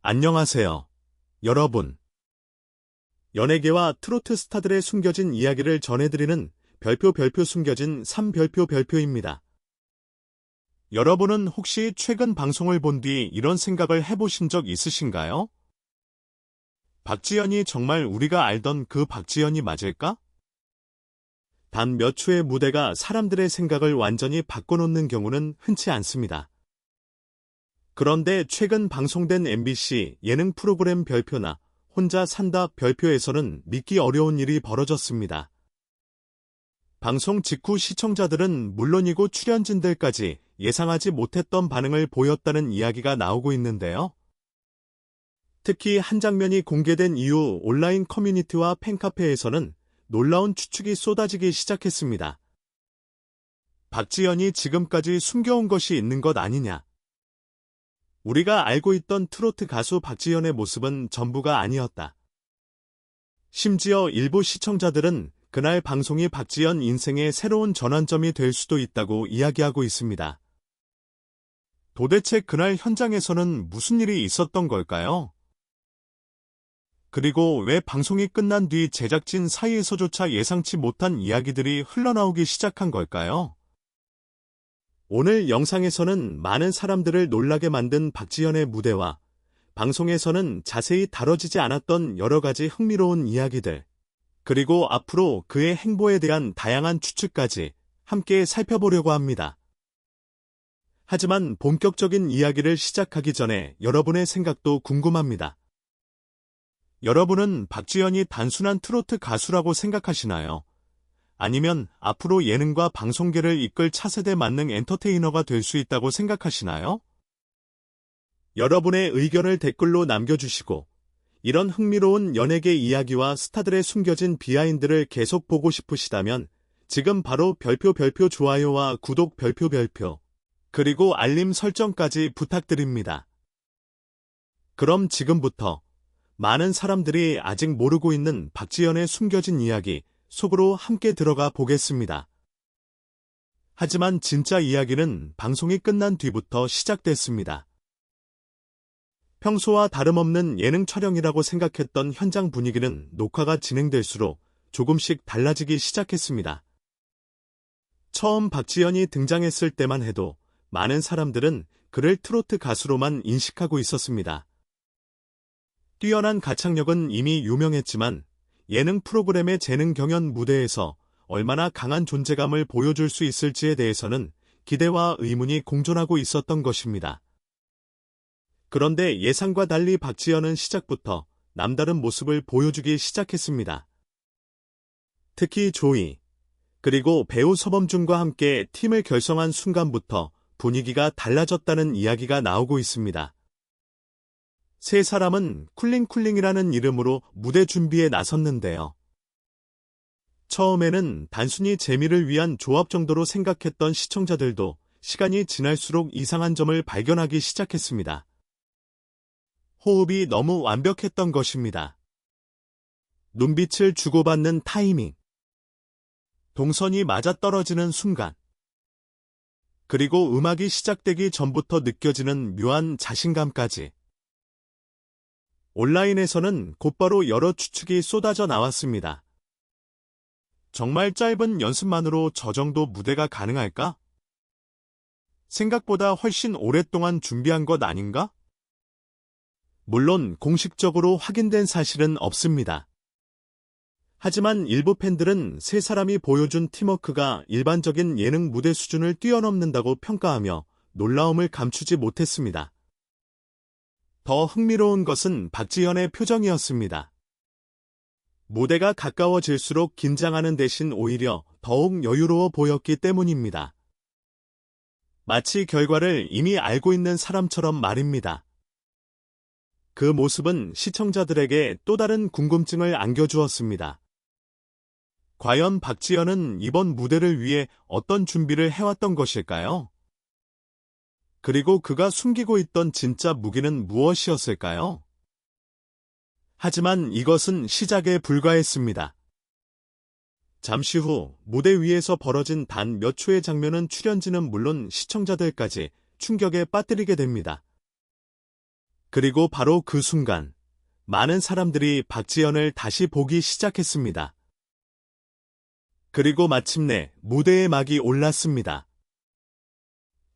안녕하세요, 여러분. 연예계와 트로트 스타들의 숨겨진 이야기를 전해드리는 별표 숨겨진 3별표입니다. 여러분은 혹시 최근 방송을 본 뒤 이런 생각을 해보신 적 있으신가요? 박지연이 정말 우리가 알던 그 박지연이 맞을까? 단 몇 초의 무대가 사람들의 생각을 완전히 바꿔놓는 경우는 흔치 않습니다. 그런데 최근 방송된 MBC 예능 프로그램 별표나 혼자 산다 별표에서는 믿기 어려운 일이 벌어졌습니다. 방송 직후 시청자들은 물론이고 출연진들까지 예상하지 못했던 반응을 보였다는 이야기가 나오고 있는데요. 특히 한 장면이 공개된 이후 온라인 커뮤니티와 팬카페에서는 놀라운 추측이 쏟아지기 시작했습니다. 박지연이 지금까지 숨겨온 것이 있는 것 아니냐? 우리가 알고 있던 트로트 가수 박지연의 모습은 전부가 아니었다. 심지어 일부 시청자들은 그날 방송이 박지연 인생의 새로운 전환점이 될 수도 있다고 이야기하고 있습니다. 도대체 그날 현장에서는 무슨 일이 있었던 걸까요? 그리고 왜 방송이 끝난 뒤 제작진 사이에서조차 예상치 못한 이야기들이 흘러나오기 시작한 걸까요? 오늘 영상에서는 많은 사람들을 놀라게 만든 박지연의 무대와 방송에서는 자세히 다뤄지지 않았던 여러 가지 흥미로운 이야기들, 그리고 앞으로 그의 행보에 대한 다양한 추측까지 함께 살펴보려고 합니다. 하지만 본격적인 이야기를 시작하기 전에 여러분의 생각도 궁금합니다. 여러분은 박지연이 단순한 트로트 가수라고 생각하시나요? 아니면 앞으로 예능과 방송계를 이끌 차세대 만능 엔터테이너가 될 수 있다고 생각하시나요? 여러분의 의견을 댓글로 남겨주시고 이런 흥미로운 연예계 이야기와 스타들의 숨겨진 비하인드를 계속 보고 싶으시다면 지금 바로 별표 좋아요와 구독 별표 그리고 알림 설정까지 부탁드립니다. 그럼 지금부터 많은 사람들이 아직 모르고 있는 박지연의 숨겨진 이야기 속으로 함께 들어가 보겠습니다. 하지만 진짜 이야기는 방송이 끝난 뒤부터 시작됐습니다. 평소와 다름없는 예능 촬영이라고 생각했던 현장 분위기는 녹화가 진행될수록 조금씩 달라지기 시작했습니다. 처음 박지연이 등장했을 때만 해도 많은 사람들은 그를 트로트 가수로만 인식하고 있었습니다. 뛰어난 가창력은 이미 유명했지만 예능 프로그램의 재능 경연 무대에서 얼마나 강한 존재감을 보여줄 수 있을지에 대해서는 기대와 의문이 공존하고 있었던 것입니다. 그런데 예상과 달리 박지연은 시작부터 남다른 모습을 보여주기 시작했습니다. 특히 조이, 그리고 배우 서범준과 함께 팀을 결성한 순간부터 분위기가 달라졌다는 이야기가 나오고 있습니다. 세 사람은 쿨링이라는 이름으로 무대 준비에 나섰는데요. 처음에는 단순히 재미를 위한 조합 정도로 생각했던 시청자들도 시간이 지날수록 이상한 점을 발견하기 시작했습니다. 호흡이 너무 완벽했던 것입니다. 눈빛을 주고받는 타이밍, 동선이 맞아떨어지는 순간, 그리고 음악이 시작되기 전부터 느껴지는 묘한 자신감까지. 온라인에서는 곧바로 여러 추측이 쏟아져 나왔습니다. 정말 짧은 연습만으로 저 정도 무대가 가능할까? 생각보다 훨씬 오랫동안 준비한 것 아닌가? 물론 공식적으로 확인된 사실은 없습니다. 하지만 일부 팬들은 세 사람이 보여준 팀워크가 일반적인 예능 무대 수준을 뛰어넘는다고 평가하며 놀라움을 감추지 못했습니다. 더 흥미로운 것은 박지연의 표정이었습니다. 무대가 가까워질수록 긴장하는 대신 오히려 더욱 여유로워 보였기 때문입니다. 마치 결과를 이미 알고 있는 사람처럼 말입니다. 그 모습은 시청자들에게 또 다른 궁금증을 안겨주었습니다. 과연 박지연은 이번 무대를 위해 어떤 준비를 해왔던 것일까요? 그리고 그가 숨기고 있던 진짜 무기는 무엇이었을까요? 하지만 이것은 시작에 불과했습니다. 잠시 후 무대 위에서 벌어진 단 몇 초의 장면은 출연진은 물론 시청자들까지 충격에 빠뜨리게 됩니다. 그리고 바로 그 순간, 많은 사람들이 박지현을 다시 보기 시작했습니다. 그리고 마침내 무대의 막이 올랐습니다.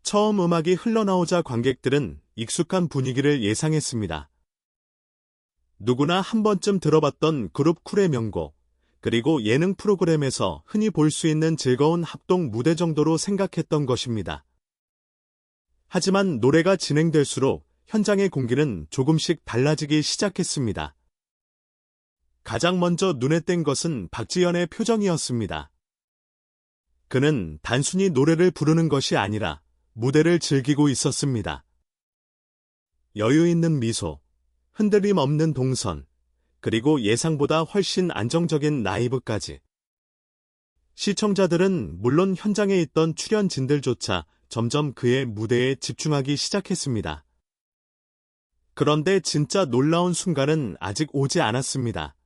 처음 음악이 흘러나오자 관객들은 익숙한 분위기를 예상했습니다. 누구나 한 번쯤 들어봤던 그룹 쿨의 명곡, 그리고 예능 프로그램에서 흔히 볼 수 있는 즐거운 합동 무대 정도로 생각했던 것입니다. 하지만 노래가 진행될수록 현장의 공기는 조금씩 달라지기 시작했습니다. 가장 먼저 눈에 띈 것은 박지현의 표정이었습니다. 그는 단순히 노래를 부르는 것이 아니라 무대를 즐기고 있었습니다. 여유 있는 미소, 흔들림 없는 동선, 그리고 예상보다 훨씬 안정적인 라이브까지. 시청자들은 물론 현장에 있던 출연진들조차 점점 그의 무대에 집중하기 시작했습니다. 그런데 진짜 놀라운 순간은 아직 오지 않았습니다.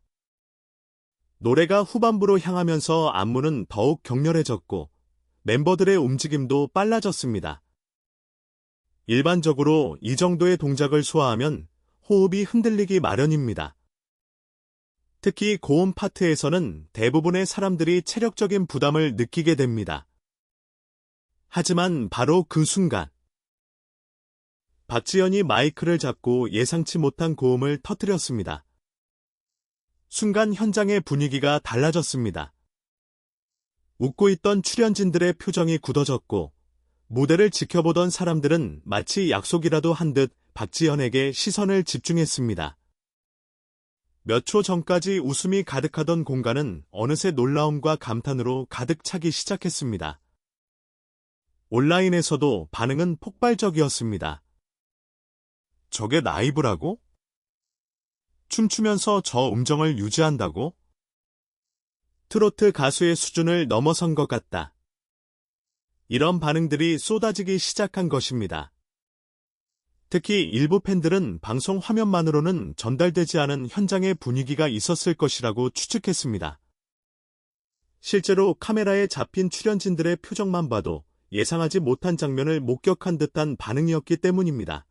노래가 후반부로 향하면서 안무는 더욱 격렬해졌고 멤버들의 움직임도 빨라졌습니다. 일반적으로 이 정도의 동작을 소화하면 호흡이 흔들리기 마련입니다. 특히 고음 파트에서는 대부분의 사람들이 체력적인 부담을 느끼게 됩니다. 하지만 바로 그 순간, 박지현이 마이크를 잡고 예상치 못한 고음을 터뜨렸습니다. 순간 현장의 분위기가 달라졌습니다. 웃고 있던 출연진들의 표정이 굳어졌고 무대를 지켜보던 사람들은 마치 약속이라도 한 듯 박지현에게 시선을 집중했습니다. 몇 초 전까지 웃음이 가득하던 공간은 어느새 놀라움과 감탄으로 가득 차기 시작했습니다. 온라인에서도 반응은 폭발적이었습니다. 저게 라이브라고? 춤추면서 저 음정을 유지한다고? 트로트 가수의 수준을 넘어선 것 같다. 이런 반응들이 쏟아지기 시작한 것입니다. 특히 일부 팬들은 방송 화면만으로는 전달되지 않은 현장의 분위기가 있었을 것이라고 추측했습니다. 실제로 카메라에 잡힌 출연진들의 표정만 봐도 예상하지 못한 장면을 목격한 듯한 반응이었기 때문입니다.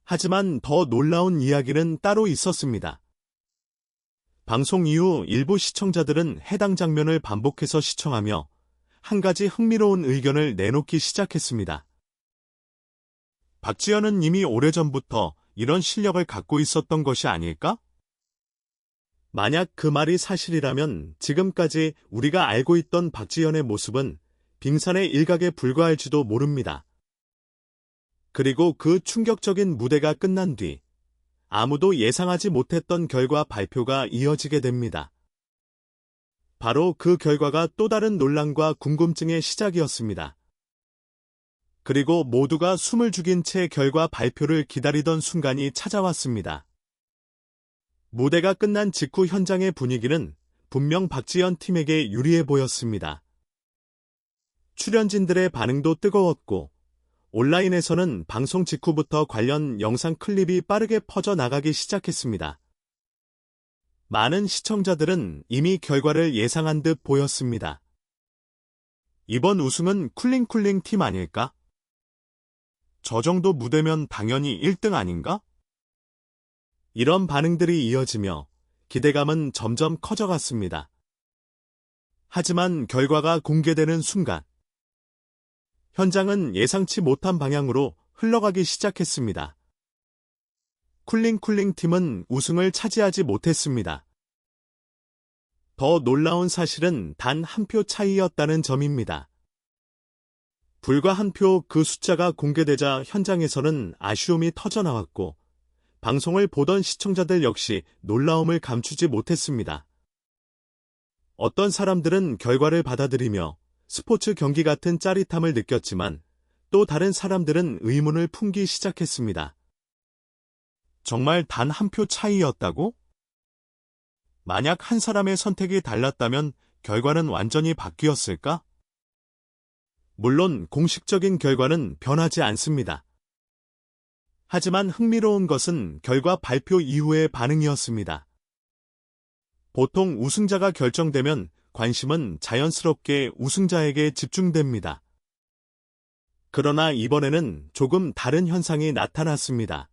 하지만 더 놀라운 이야기는 따로 있었습니다. 방송 이후 일부 시청자들은 해당 장면을 반복해서 시청하며 한 가지 흥미로운 의견을 내놓기 시작했습니다. 박지현은 이미 오래전부터 이런 실력을 갖고 있었던 것이 아닐까? 만약 그 말이 사실이라면 지금까지 우리가 알고 있던 박지현의 모습은 빙산의 일각에 불과할지도 모릅니다. 그리고 그 충격적인 무대가 끝난 뒤 아무도 예상하지 못했던 결과 발표가 이어지게 됩니다. 바로 그 결과가 또 다른 논란과 궁금증의 시작이었습니다. 그리고 모두가 숨을 죽인 채 결과 발표를 기다리던 순간이 찾아왔습니다. 무대가 끝난 직후 현장의 분위기는 분명 박지현 팀에게 유리해 보였습니다. 출연진들의 반응도 뜨거웠고 온라인에서는 방송 직후부터 관련 영상 클립이 빠르게 퍼져나가기 시작했습니다. 많은 시청자들은 이미 결과를 예상한 듯 보였습니다. 이번 우승은 쿨링쿨링 팀 아닐까? 저 정도 무대면 당연히 1등 아닌가? 이런 반응들이 이어지며 기대감은 점점 커져갔습니다. 하지만 결과가 공개되는 순간, 현장은 예상치 못한 방향으로 흘러가기 시작했습니다. 쿨링쿨링 팀은 우승을 차지하지 못했습니다. 더 놀라운 사실은 단 한 표 차이였다는 점입니다. 불과 한 표 그 숫자가 공개되자 현장에서는 아쉬움이 터져나왔고 방송을 보던 시청자들 역시 놀라움을 감추지 못했습니다. 어떤 사람들은 결과를 받아들이며 스포츠 경기 같은 짜릿함을 느꼈지만 또 다른 사람들은 의문을 품기 시작했습니다. 정말 단 한 표 차이였다고? 만약 한 사람의 선택이 달랐다면 결과는 완전히 바뀌었을까? 물론 공식적인 결과는 변하지 않습니다. 하지만 흥미로운 것은 결과 발표 이후의 반응이었습니다. 보통 우승자가 결정되면 관심은 자연스럽게 우승자에게 집중됩니다. 그러나 이번에는 조금 다른 현상이 나타났습니다.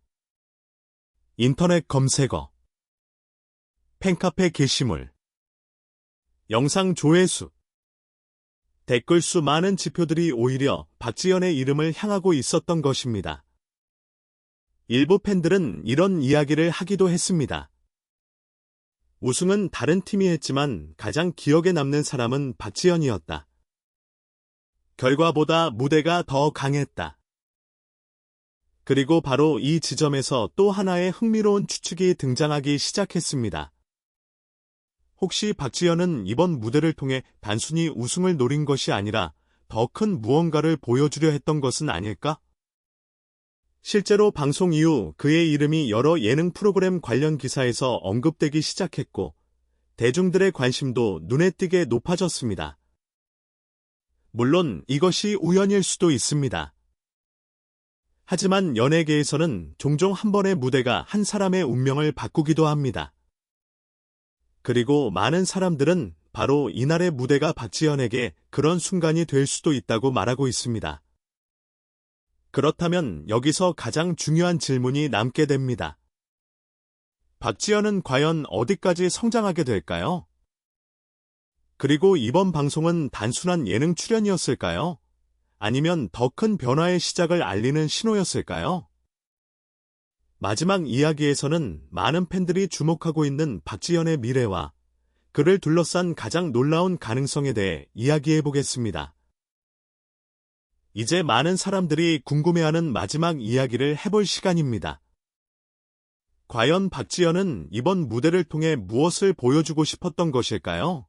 인터넷 검색어, 팬카페 게시물, 영상 조회수, 댓글 수 많은 지표들이 오히려 박지연의 이름을 향하고 있었던 것입니다. 일부 팬들은 이런 이야기를 하기도 했습니다. 우승은 다른 팀이 했지만 가장 기억에 남는 사람은 박지연이었다. 결과보다 무대가 더 강했다. 그리고 바로 이 지점에서 또 하나의 흥미로운 추측이 등장하기 시작했습니다. 혹시 박지연은 이번 무대를 통해 단순히 우승을 노린 것이 아니라 더 큰 무언가를 보여주려 했던 것은 아닐까? 실제로 방송 이후 그의 이름이 여러 예능 프로그램 관련 기사에서 언급되기 시작했고, 대중들의 관심도 눈에 띄게 높아졌습니다. 물론 이것이 우연일 수도 있습니다. 하지만 연예계에서는 종종 한 번의 무대가 한 사람의 운명을 바꾸기도 합니다. 그리고 많은 사람들은 바로 이날의 무대가 박지연에게 그런 순간이 될 수도 있다고 말하고 있습니다. 그렇다면 여기서 가장 중요한 질문이 남게 됩니다. 박지연은 과연 어디까지 성장하게 될까요? 그리고 이번 방송은 단순한 예능 출연이었을까요? 아니면 더 큰 변화의 시작을 알리는 신호였을까요? 마지막 이야기에서는 많은 팬들이 주목하고 있는 박지연의 미래와 그를 둘러싼 가장 놀라운 가능성에 대해 이야기해 보겠습니다. 이제 많은 사람들이 궁금해하는 마지막 이야기를 해볼 시간입니다. 과연 박지연은 이번 무대를 통해 무엇을 보여주고 싶었던 것일까요?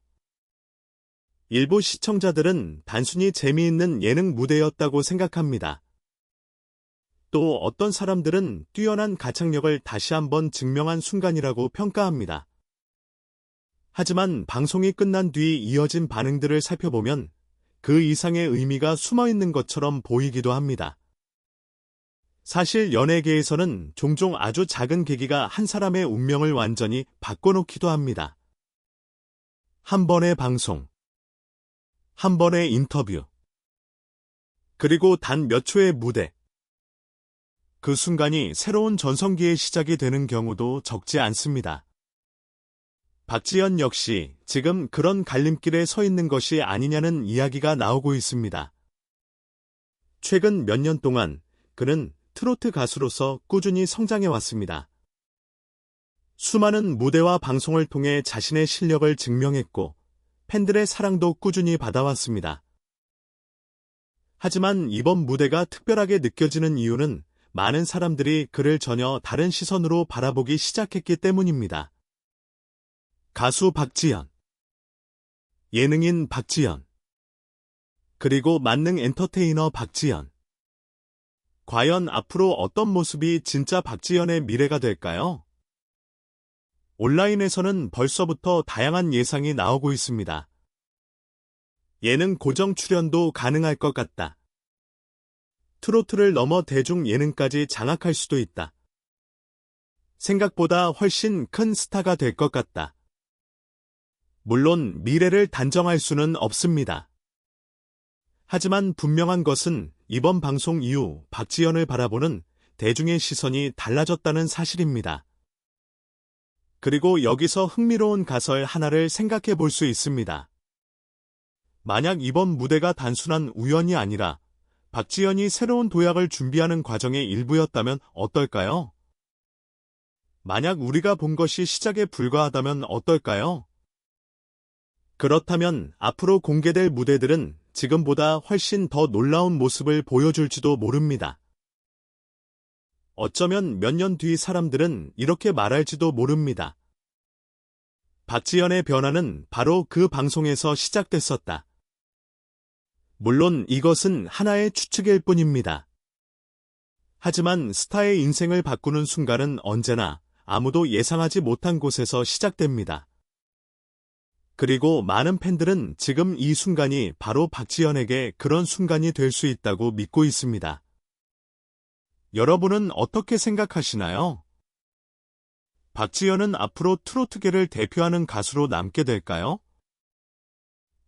일부 시청자들은 단순히 재미있는 예능 무대였다고 생각합니다. 또 어떤 사람들은 뛰어난 가창력을 다시 한번 증명한 순간이라고 평가합니다. 하지만 방송이 끝난 뒤 이어진 반응들을 살펴보면 그 이상의 의미가 숨어 있는 것처럼 보이기도 합니다. 사실 연예계에서는 종종 아주 작은 계기가 한 사람의 운명을 완전히 바꿔놓기도 합니다. 한 번의 방송, 한 번의 인터뷰, 그리고 단 몇 초의 무대. 그 순간이 새로운 전성기의 시작이 되는 경우도 적지 않습니다. 박지연 역시 지금 그런 갈림길에 서 있는 것이 아니냐는 이야기가 나오고 있습니다. 최근 몇 년 동안 그는 트로트 가수로서 꾸준히 성장해 왔습니다. 수많은 무대와 방송을 통해 자신의 실력을 증명했고 팬들의 사랑도 꾸준히 받아왔습니다. 하지만 이번 무대가 특별하게 느껴지는 이유는 많은 사람들이 그를 전혀 다른 시선으로 바라보기 시작했기 때문입니다. 가수 박지연, 예능인 박지연, 그리고 만능 엔터테이너 박지연. 과연 앞으로 어떤 모습이 진짜 박지연의 미래가 될까요? 온라인에서는 벌써부터 다양한 예상이 나오고 있습니다. 예능 고정 출연도 가능할 것 같다. 트로트를 넘어 대중 예능까지 장악할 수도 있다. 생각보다 훨씬 큰 스타가 될 것 같다. 물론 미래를 단정할 수는 없습니다. 하지만 분명한 것은 이번 방송 이후 박지연을 바라보는 대중의 시선이 달라졌다는 사실입니다. 그리고 여기서 흥미로운 가설 하나를 생각해 볼 수 있습니다. 만약 이번 무대가 단순한 우연이 아니라 박지연이 새로운 도약을 준비하는 과정의 일부였다면 어떨까요? 만약 우리가 본 것이 시작에 불과하다면 어떨까요? 그렇다면 앞으로 공개될 무대들은 지금보다 훨씬 더 놀라운 모습을 보여줄지도 모릅니다. 어쩌면 몇 년 뒤 사람들은 이렇게 말할지도 모릅니다. 박지연의 변화는 바로 그 방송에서 시작됐었다. 물론 이것은 하나의 추측일 뿐입니다. 하지만 스타의 인생을 바꾸는 순간은 언제나 아무도 예상하지 못한 곳에서 시작됩니다. 그리고 많은 팬들은 지금 이 순간이 바로 박지연에게 그런 순간이 될 수 있다고 믿고 있습니다. 여러분은 어떻게 생각하시나요? 박지연은 앞으로 트로트계를 대표하는 가수로 남게 될까요?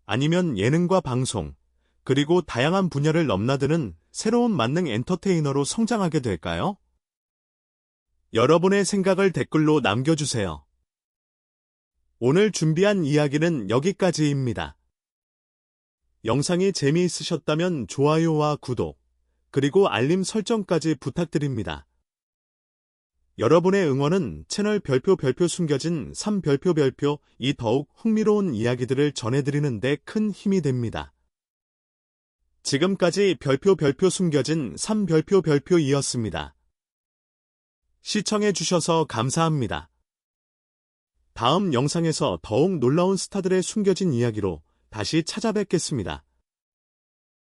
아니면 예능과 방송, 그리고 다양한 분야를 넘나드는 새로운 만능 엔터테이너로 성장하게 될까요? 여러분의 생각을 댓글로 남겨주세요. 오늘 준비한 이야기는 여기까지입니다. 영상이 재미있으셨다면 좋아요와 구독, 그리고 알림 설정까지 부탁드립니다. 여러분의 응원은 채널 별표 숨겨진 3별표 더욱 흥미로운 이야기들을 전해드리는 데 큰 힘이 됩니다. 지금까지 별표 숨겨진 3별표이었습니다. 시청해주셔서 감사합니다. 다음 영상에서 더욱 놀라운 스타들의 숨겨진 이야기로 다시 찾아뵙겠습니다.